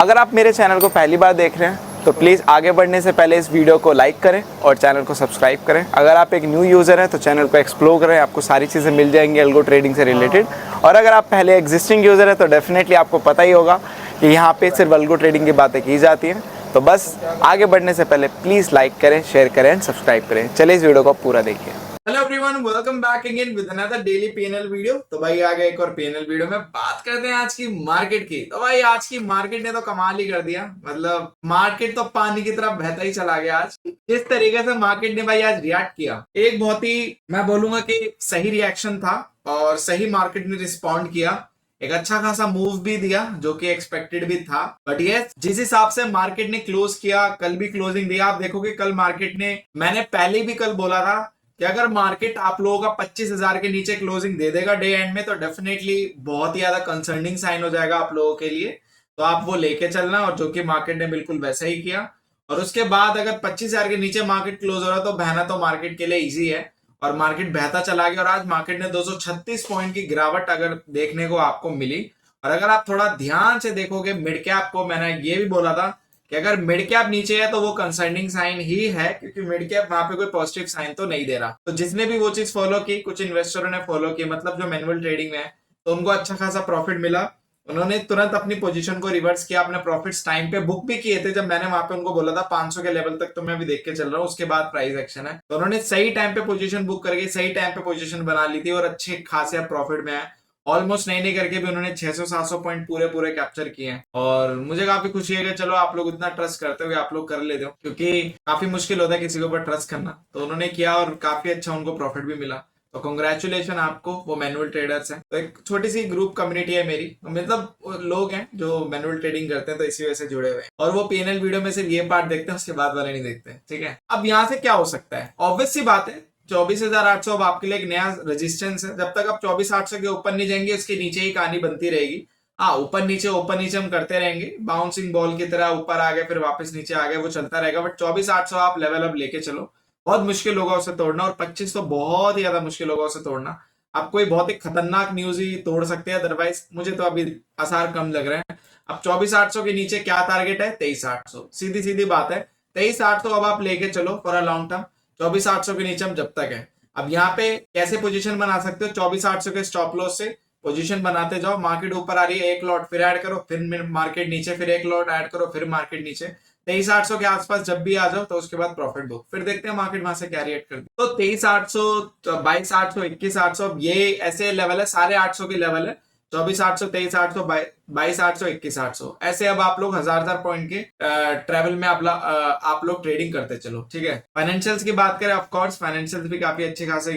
अगर आप मेरे चैनल को पहली बार देख रहे हैं तो प्लीज़ आगे बढ़ने से पहले इस वीडियो को लाइक करें और चैनल को सब्सक्राइब करें। अगर आप एक न्यू यूज़र हैं तो चैनल को एक्सप्लोर करें, आपको सारी चीज़ें मिल जाएंगी अल्गो ट्रेडिंग से रिलेटेड। और अगर आप पहले एग्जिस्टिंग यूज़र हैं तो डेफिनेटली आपको पता ही होगा कि यहाँ पे सिर्फ अल्गो ट्रेडिंग की बातें की जाती हैं। तो बस आगे बढ़ने से पहले प्लीज़ लाइक करें, शेयर करें एंड सब्सक्राइब करें। चलिए इस वीडियो को पूरा देखिए। Hello everyone, welcome back again with another daily PNL video. तो भाई आ गए एक और पीएनएल वीडियो में। बात करते हैं आज की मार्केट की। तो भाई आज की मार्केट ने तो कमाल ही कर दिया। मतलब मार्केट तो पानी की तरफ बहता ही चला गया। आज जिस तरीके से मार्केट ने भाई आज रिएक्ट किया, एक बहुत ही मैं बोलूंगा कि सही रिएक्शन था और सही मार्केट ने रिस्पॉन्ड किया। एक अच्छा खासा मूव भी दिया जो कि एक्सपेक्टेड भी था। बट ये जिस हिसाब से मार्केट ने क्लोज किया, कल भी क्लोजिंग दिया, आप देखोगे कल मार्केट ने, मैंने पहले भी कल बोला था कि अगर मार्केट आप लोगों का 25,000 के नीचे क्लोजिंग दे देगा डे एंड में तो डेफिनेटली बहुत ही ज्यादा कंसर्निंग साइन हो जाएगा आप लोगों के लिए। तो आप वो लेके चलना, और जो कि मार्केट ने बिल्कुल वैसा ही किया। और उसके बाद अगर 25,000 के नीचे मार्केट क्लोज हो रहा तो बहना तो मार्केट के लिए इजी है, और मार्केट बहता चला गया। और आज मार्केट ने 236 पॉइंट की गिरावट अगर देखने को आपको मिली। और अगर आप थोड़ा ध्यान से देखोगे मिड कैप को, मैंने ये भी बोला था कि अगर मिड कैप नीचे है तो वो कंसर्निंग साइन ही है, क्योंकि मिड कैप वहां पे कोई पॉजिटिव साइन तो नहीं दे रहा। तो जिसने भी वो चीज फॉलो की, कुछ इन्वेस्टरों ने फॉलो की, मतलब जो मैनुअल ट्रेडिंग में है, तो उनको अच्छा खासा प्रॉफिट मिला। उन्होंने तुरंत अपनी पोजीशन को रिवर्स किया, अपने प्रॉफिट्स टाइम पे बुक भी किए थे। जब मैंने वहां पे उनको बोला था 500 के लेवल तक तो मैं अभी देख के चल रहा हूँ, उसके बाद प्राइस एक्शन है, तो उन्होंने सही टाइम पे पोजीशन बुक करके सही टाइम पे पोजीशन बना ली थी और अच्छे खासे प्रॉफिट में है। ऑलमोस्ट नहीं करके भी उन्होंने 600-700 पॉइंट पूरे पूरे कैप्चर किए हैं। और मुझे काफी खुशी है कि चलो आप लोग इतना ट्रस्ट करते हुए आप लोग कर लेते हो, क्योंकि काफी मुश्किल होता है किसी के ऊपर ट्रस्ट करना। तो उन्होंने किया और काफी अच्छा उनको प्रॉफिट भी मिला। तो कॉन्ग्रेचुलेशन आपको, वो मैनुअल ट्रेडर्स हैं। तो एक छोटी सी ग्रुप कम्युनिटी है मेरी, मतलब लोग हैं जो मैनुअल ट्रेडिंग करते हैं, तो इसी वजह से जुड़े हुए हैं। और वो पीएनएल वीडियो में सिर्फ ये पार्ट देखते हैं, उसके बाद वाले नहीं देखते। ठीक है, अब यहाँ से क्या हो सकता है? ऑब्वियस सी बात है, 24,800 अब आपके लिए एक नया रेजिस्टेंस है। जब तक आप 24,800 के ऊपर नहीं जाएंगे, उसके नीचे ही कहानी बनती रहेगी। हाँ, ऊपर नीचे हम करते रहेंगे, बाउंसिंग बॉल की तरह ऊपर आ गए फिर वापस नीचे आ गए, वो चलता रहेगा। बट 24,800 आप लेवल अब लेके चलो, बहुत मुश्किल होगा उसे तोड़ना। और 25 तो बहुत ही ज्यादा मुश्किल होगा उसे तोड़ना। आप कोई बहुत ही खतरनाक न्यूज ही तोड़ सकते हैं, अदरवाइज मुझे तो अभी आसार कम लग रहे हैं। अब 24,800 के नीचे क्या टारगेट है? 23,800, सीधी सीधी बात है। 23,800 अब आप लेके चलो फॉर अ लॉन्ग टर्म। 24,800 के नीचे हम जब तक है। अब यहाँ पे कैसे पोजीशन बना सकते हो? 24,800 के स्टॉप लॉस से पोजीशन बनाते जाओ। मार्केट ऊपर आ रही है, एक लॉट फिर ऐड करो, फिर मार्केट नीचे, फिर एक लॉट ऐड करो, फिर मार्केट नीचे। 23,800 के आसपास जब भी आ जाओ तो उसके बाद प्रॉफिट बुक, फिर देखते हैं मार्केट वहां से क्या रिएक्ट करती है। तो 23,800, 22,800, 21,800, ये ऐसे लेवल है, साढ़े 800 के लेवल है। 24,800, 23,800, 22,800, 21,800, ऐसे अब आप लोग हजार पॉइंट के ट्रेवल में आप लोग ट्रेडिंग करते चलो। ठीक है, फाइनेंशियल्स की बात करें, ऑफ कोर्स फाइनेंशियल्स भी काफी अच्छे खासे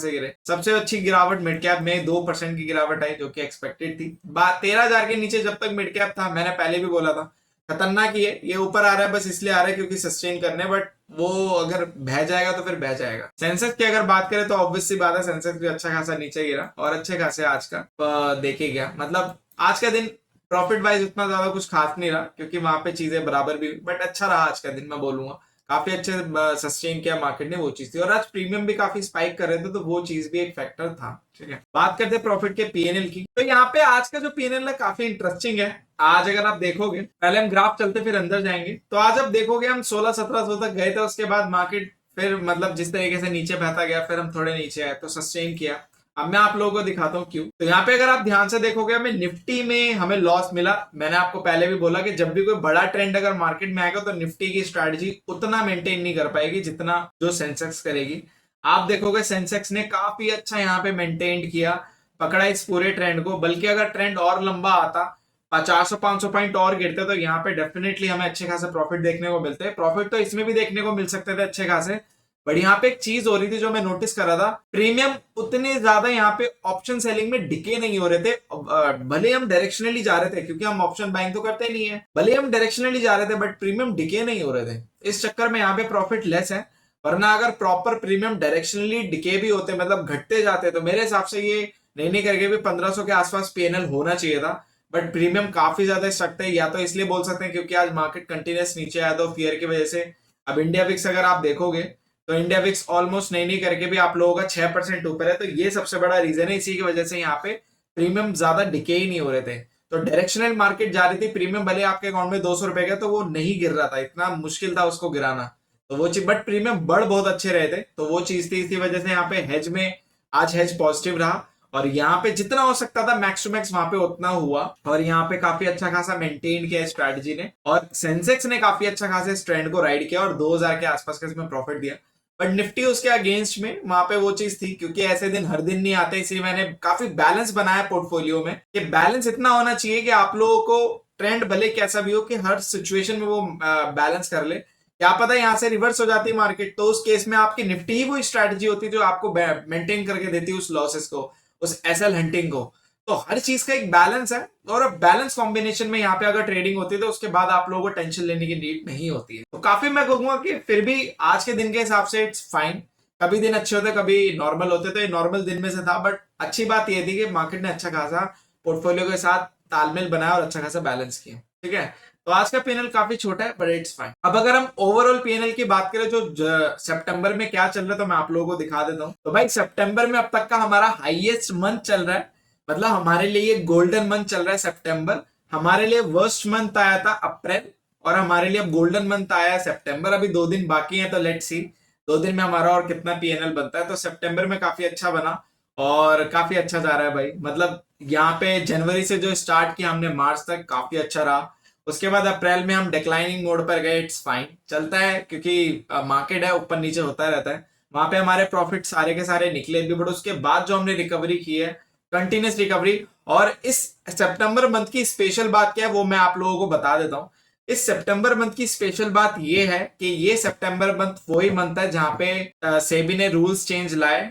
गिरे। सबसे अच्छी गिरावट मिड कैप में 2% की गिरावट आई, जो कि एक्सपेक्टेड थी। 13,000 के नीचे जब तक मिड कैप था, मैंने पहले भी बोला था खतरनाक ही है, ये ऊपर आ रहा है बस इसलिए आ रहा है क्योंकि सस्टेन करने, बट वो अगर बह जाएगा तो फिर बह जाएगा। सेंसेक्स की अगर बात करें तो ऑब्वियस सी बात है, सेंसेक्स भी अच्छा खासा नीचे गिरा और अच्छे खासे आज का देखे गया। मतलब आज का दिन प्रॉफिट वाइज उतना ज्यादा कुछ खास नहीं रहा, क्योंकि वहां पे चीजें बराबर भी, बट अच्छा रहा आज का दिन, मैं बोलूंगा काफी अच्छे सस्टेन किया मार्केट ने, वो चीज थी। और आज प्रीमियम भी काफी स्पाइक कर रहे थे, तो वो चीज भी एक फैक्टर था। ठीक है, बात करते प्रॉफिट के पीएनएल की। तो यहाँ पे आज का जो पीएनएल है काफी इंटरेस्टिंग है। आज अगर आप देखोगे, पहले हम ग्राफ चलते फिर अंदर जाएंगे, तो आज आप देखोगे हम 1600-1700 तक गए थे। उसके बाद मार्केट फिर मतलब जिस तरीके से नीचे बहता गया, फिर हम थोड़े नीचे आए तो सस्टेन किया। अब मैं आप लोगों को दिखाता हूँ क्यों। तो यहाँ पे अगर आप ध्यान से देखोगे, हमें निफ्टी में हमें लॉस मिला। मैंने आपको पहले भी बोला कि जब भी कोई बड़ा ट्रेंड अगर मार्केट में आएगा तो निफ्टी की स्ट्रैटेजी उतना मेंटेन नहीं कर पाएगी जितना जो सेंसेक्स करेगी। आप देखोगे सेंसेक्स ने काफी अच्छा यहाँ पे मेंटेन किया, पकड़ा इस पूरे ट्रेंड को। बल्कि अगर ट्रेंड और लंबा आता, 400-500 पॉइंट और गिरते, तो यहाँ पे डेफिनेटली हमें अच्छे खासे प्रॉफिट देखने को मिलते हैं। प्रॉफिट तो इसमें भी देखने को मिल सकते थे अच्छे खासे, बट यहाँ पे एक चीज हो रही थी जो मैं नोटिस कर रहा था, प्रीमियम उतने ज्यादा यहाँ पे ऑप्शन सेलिंग में डिके नहीं हो रहे थे। भले हम डायरेक्शनली जा रहे थे, क्योंकि हम ऑप्शन बाइंग तो करते नहीं है, भले हम डायरेक्शनली जा रहे थे, बट प्रीमियम डिके नहीं हो रहे थे। इस चक्कर में यहाँ पे प्रॉफिट लेस है। वरना अगर प्रॉपर प्रीमियम डायरेक्शनली डिके भी होते, मतलब घटते जाते, तो मेरे हिसाब से ये नहीं करके भी 1500 के आसपास पीएनएल होना चाहिए था। बट प्रीमियम काफी ज्यादा स्ट्रक्ट है, या तो इसलिए बोल सकते हैं क्योंकि आज मार्केट कंटिन्यूस नीचे आया, तो फियर की वजह से। अब इंडिया विक्स अगर आप देखोगे तो इंडिया विक्स ऑलमोस्ट नहीं करके भी आप लोगों का 6% ऊपर है, तो ये सबसे बड़ा रीजन है। इसी की वजह से यहाँ पे प्रीमियम ज्यादा डिके ही नहीं हो रहे थे। तो डायरेक्शनल मार्केट जा रही थी, प्रीमियम भले आपके अकाउंट में 200 रुपए का, तो वो नहीं गिर रहा था, इतना मुश्किल था उसको गिराना। तो वो चीज, बट प्रीमियम बढ़ बहुत अच्छे रहे थे, तो वो चीज थी। इसी वजह से यहाँ पे हेज में आज हेज पॉजिटिव रहा, और यहाँ पे जितना हो सकता था मैक्स टू मैक्स वहां पे उतना हुआ, और यहाँ पे काफी अच्छा खासा मेंटेन किया स्ट्रैटेजी ने, और सेंसेक्स ने काफी अच्छा खासा इस ट्रेंड को राइड किया और 2000 के आसपास का इसमें प्रॉफिट दिया। बट निफ्टी उसके अगेंस्ट में, वहां पे वो चीज थी, क्योंकि ऐसे दिन हर दिन नहीं आते, इसलिए मैंने काफी बैलेंस बनाया पोर्टफोलियो में, कि बैलेंस इतना होना चाहिए कि आप लोगों को ट्रेंड भले कैसा भी हो, कि हर सिचुएशन में वो बैलेंस कर ले। क्या पता यहां से रिवर्स हो जाती है मार्केट, तो उस केस में आपकी निफ्टी ही वो स्ट्रैटेजी होती है जो आपको मेंटेन करके देती है उस लॉसेस को, उस एसएल हंटिंग को। तो हर चीज का एक बैलेंस है, और बैलेंस कॉम्बिनेशन में यहाँ पे अगर ट्रेडिंग होती है तो उसके बाद आप लोगों को टेंशन लेने की नीड नहीं होती है। तो काफी मैं कहूंगा कि फिर भी आज के दिन के हिसाब से इट्स फाइन। कभी दिन अच्छे होते, कभी नॉर्मल होते, तो ये नॉर्मल दिन में से था। बट अच्छी बात ये थी कि मार्केट ने अच्छा खासा पोर्टफोलियो के साथ तालमेल बनाया और अच्छा खासा बैलेंस किया। ठीक है, तो आज का पीएनएल काफी छोटा है, बट इट्स फाइन। अब अगर हम ओवरऑल पीएनएल की बात करें जो सितंबर में क्या चल रहा है, तो मैं आप लोगों को दिखा देता हूं। तो भाई सितंबर में अब तक का हमारा हाईएस्ट मंथ चल रहा है, मतलब हमारे लिए ये गोल्डन मंथ चल रहा है सितंबर। हमारे लिए वर्स्ट मंथ आया था अप्रैल, और हमारे लिए अब गोल्डन मंथ आया है सितंबर। अभी 2 दिन बाकी है, तो लेट्स सी 2 दिन में हमारा और कितना पीएनएल बनता है। तो सितंबर में काफी अच्छा बना, और काफी अच्छा जा रहा है भाई। मतलब यहाँ पे जनवरी से जो स्टार्ट किया हमने मार्च तक काफी अच्छा रहा। उसके बाद अप्रैल में हम डिक्लाइनिंग मोड पर गए, इट्स फाइन, चलता है, क्योंकि मार्केट है, ऊपर नीचे होता रहता है। वहां पे हमारे प्रॉफिट सारे के सारे निकले भी, बट उसके बाद जो हमने रिकवरी की है, कंटिन्यूस रिकवरी। और इस सितंबर मंथ की स्पेशल बात क्या है वो मैं आप लोगों को बता देता हूँ। इस सितंबर मंथ की स्पेशल बात ये है कि ये सितंबर मंथ वही मंथ है जहां पे सेबी ने रूल्स चेंज लाए,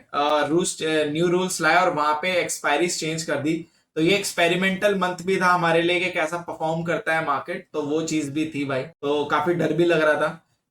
रूल्स न्यू रूल्स लाए, और वहां पे एक्सपायरी चेंज कर दी। तो ये एक्सपेरिमेंटल मंथ भी था हमारे लिए कि कैसा परफॉर्म करता है मार्केट, तो वो चीज भी थी भाई। तो काफी डर भी लग रहा था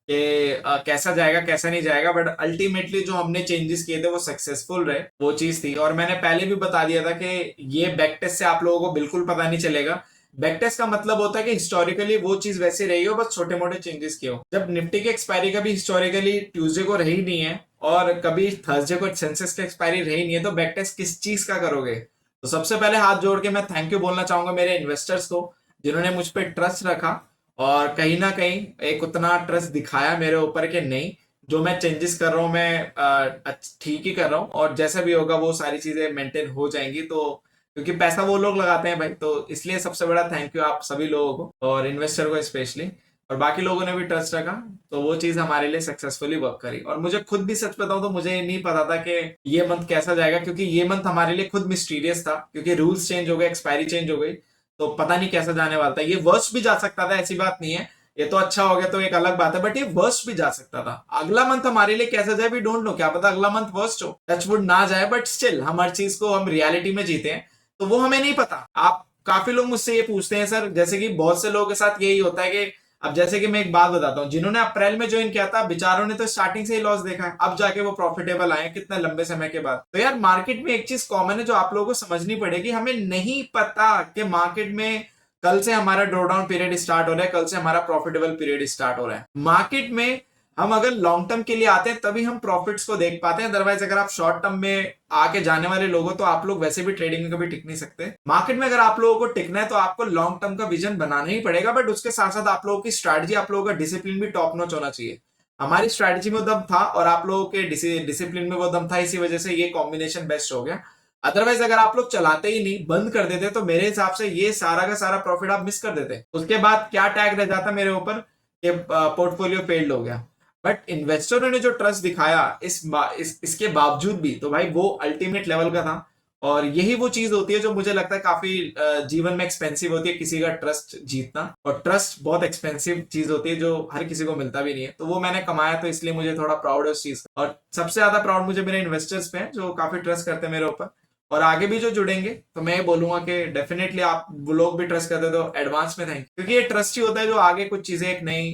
कि कैसा जाएगा कैसा नहीं जाएगा, बट अल्टीमेटली जो हमने चेंजेस किए थे वो सक्सेसफुल रहे, वो चीज थी। और मैंने पहले भी बता दिया था कि ये बैक टेस्ट से आप लोगों को बिल्कुल पता नहीं चलेगा। बैक टेस्ट का मतलब होता है कि हिस्टोरिकली वो चीज वैसे रही हो, बस छोटे मोटे चेंजेस किए हो। जब निफ्टी की एक्सपायरी कभी हिस्टोरिकली ट्यूसडे को रही नहीं है, और कभी थर्सडे को सेंसेक्स की एक्सपायरी रही नहीं है, तो बैक टेस्ट किस चीज का करोगे। तो सबसे पहले हाथ जोड़ के मैं थैंक यू बोलना चाहूंगा मेरे इन्वेस्टर्स को, जिन्होंने मुझ पर ट्रस्ट रखा, और कहीं ना कहीं एक उतना ट्रस्ट दिखाया मेरे ऊपर कि नहीं, जो मैं चेंजेस कर रहा हूँ मैं ठीक ही कर रहा हूँ, और जैसा भी होगा वो सारी चीजें मेंटेन हो जाएंगी। तो क्योंकि पैसा वो लोग लगाते हैं भाई, तो इसलिए सबसे बड़ा थैंक यू आप सभी लोगों को, और इन्वेस्टर को स्पेशली, और बाकी लोगों ने भी ट्रस्ट रखा। तो वो चीज हमारे लिए सक्सेसफुली वर्क करी। और मुझे खुद भी सच बताऊं तो मुझे नहीं पता था कि ये मंथ कैसा जाएगा, क्योंकि ये मंथ हमारे लिए खुद मिस्टीरियस था, क्योंकि रूल्स चेंज हो गए, एक्सपायरी चेंज हो गई, तो पता नहीं कैसा जाने वाला था। ये वर्स्ट भी जा सकता था, ऐसी बात नहीं है, ये तो अच्छा हो गया तो एक अलग बात है, बट ये वर्स्ट भी जा सकता था। अगला मंथ हमारे लिए कैसा जाए वी डोंट नो, क्या पता अगला मंथ वर्स्ट हो, टचवुड ना जाए, बट स्टिल हम हर चीज को हम रियलिटी में जीते हैं, तो वो हमें नहीं पता। आप काफी लोग मुझसे ये पूछते हैं सर, जैसे कि बहुत से लोगों के साथ यही होता है कि, अब जैसे कि मैं एक बात बताता हूँ, जिन्होंने अप्रैल में ज्वाइन किया था बेचारों ने तो स्टार्टिंग से ही लॉस देखा है, अब जाके वो प्रॉफिटेबल आए कितने लंबे समय के बाद। तो यार मार्केट में एक चीज कॉमन है जो आप लोगों को समझनी पड़ेगी, हमें नहीं पता कि मार्केट में कल से हमारा ड्रॉडाउन पीरियड स्टार्ट हो रहा है, कल से हमारा प्रॉफिटेबल पीरियड स्टार्ट हो रहा है। मार्केट में हम अगर लॉन्ग टर्म के लिए आते हैं तभी हम प्रॉफिट्स को देख पाते हैं, अदरवाइज अगर आप शॉर्ट टर्म में आके जाने वाले लोग हो तो आप लोग वैसे भी ट्रेडिंग में कभी टिक नहीं सकते। मार्केट में अगर आप लोगों को टिकना है तो आपको लॉन्ग टर्म का विजन बनाना ही पड़ेगा, बट उसके साथ साथ आप लोगों की स्ट्रैटेजी, आप लोगों का डिसिप्लिन भी टॉप नॉच होना चाहिए। हमारी स्ट्रैटेजी में दम था और आप लोगों के डिसिप्लिन में वो दम था, इसी वजह से ये कॉम्बिनेशन बेस्ट हो गया। अदरवाइज अगर आप लोग चलाते ही नहीं, बंद कर देते, तो मेरे हिसाब से ये सारा का सारा प्रॉफिट आप मिस कर देते। उसके बाद क्या टैग रह जाता मेरे ऊपर कि पोर्टफोलियो फेल्ड हो गया। बट इन्वेस्टरों ने जो ट्रस्ट दिखाया इसके बावजूद भी, तो भाई वो अल्टीमेट लेवल का था। और यही वो चीज होती है जो मुझे लगता है काफी जीवन में एक्सपेंसिव होती है, किसी का ट्रस्ट जीतना। और ट्रस्ट बहुत एक्सपेंसिव चीज होती है जो हर किसी को मिलता भी नहीं है, तो वो मैंने कमाया, तो इसलिए मुझे थोड़ा प्राउड है उस चीज का। और सबसे ज्यादा प्राउड मुझे मेरे इन्वेस्टर्स पे है जो काफी ट्रस्ट करते हैं मेरे ऊपर, और आगे भी जो जुड़ेंगे। तो मैं ये बोलूंगा कि डेफिनेटली आप वो लोग भी ट्रस्ट करते तो एडवांस में थैंक, क्योंकि ये ट्रस्ट ही होता है जो आगे कुछ चीजें एक नई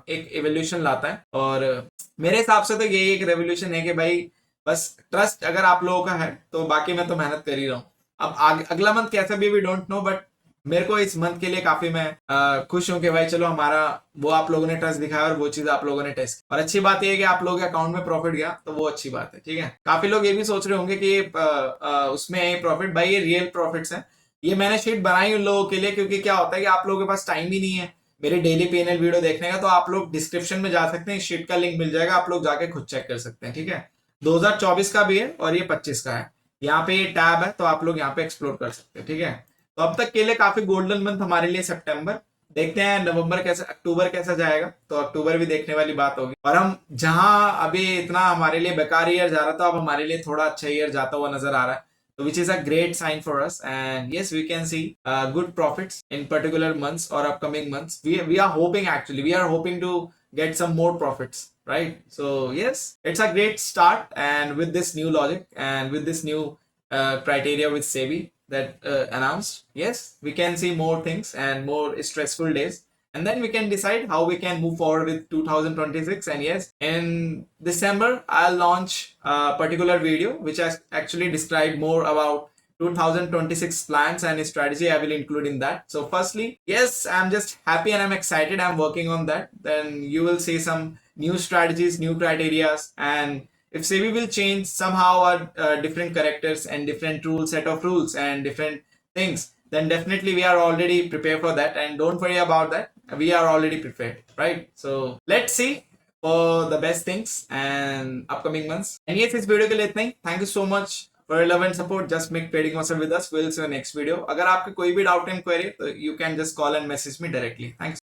एक एवोल्यूशन लाता है। और मेरे हिसाब से तो यही एक रेवोल्यूशन है कि भाई बस ट्रस्ट अगर आप लोगों का है तो बाकी मैं तो मेहनत कर ही रहा हूँ। अब आगे अगला मंथ कैसा भी वी डोंट नो, बट मेरे को इस मंथ के लिए काफी मैं खुश हूं कि भाई चलो हमारा वो आप लोगों ने ट्रस्ट दिखाया और वो चीज आप लोगों ने टेस्ट। और अच्छी बात यह है कि आप लोगों के अकाउंट में प्रॉफिट गया, तो वो अच्छी बात है। ठीक है, काफी लोग ये भी सोच रहे होंगे कि उसमें है प्रॉफिट, भाई ये रियल प्रॉफिट्स हैं, ये मैंने शीट बनाई उन लोगों के लिए, क्योंकि क्या होता है कि आप लोगों के पास टाइम ही नहीं है मेरे डेली पीएनएल वीडियो देखने का, तो आप लोग डिस्क्रिप्शन में जा सकते हैं, इस शीट का लिंक मिल जाएगा, आप लोग जाके खुद चेक कर सकते हैं, ठीक है। 2024 का भी है और ये 25 का है। यहाँ पे ये टैब है, तो आप लोग यहाँ पे एक्सप्लोर कर सकते हैं, ठीक है। तो अब तक के लिए काफी गोल्डन मंथ हमारे लिए सितंबर। देखते हैं नवंबर कैसे, अक्टूबर कैसा जाएगा, तो अक्टूबर भी देखने वाली बात होगी। और हम जहां अभी इतना हमारे लिए बेकार ईयर जा रहा था, अब हमारे लिए थोड़ा अच्छा ईयर जाता हुआ नजर आ रहा है, so which is a great sign for us, and yes, we can see good profits in particular months or upcoming months. We are hoping, actually we are hoping to get some more profits, right? So yes, it's a great start, and with this new logic and with this new criteria with SEBI that announced, yes, we can see more things and more stressful days, and then we can decide how we can move forward with 2026. And yes, in December I'll launch a particular video which has actually described more about 2026 plans and strategy. I will include in that. So firstly, yes, I'm just happy and I'm excited, I'm working on that. Then you will see some new strategies, new criterias, and if SEBI will change somehow different characters and different set of rules and different things, then definitely we are already prepared for that, and don't worry about that, we are already prepared, right? So let's see for the best things and upcoming months. And yes, इस video के लिए इतना ही। Thank you so much for your love and support. Just make trading awesome with us. We'll see you next video. अगर आपके कोई भी doubt and query, तो you can just call and message me directly. Thanks.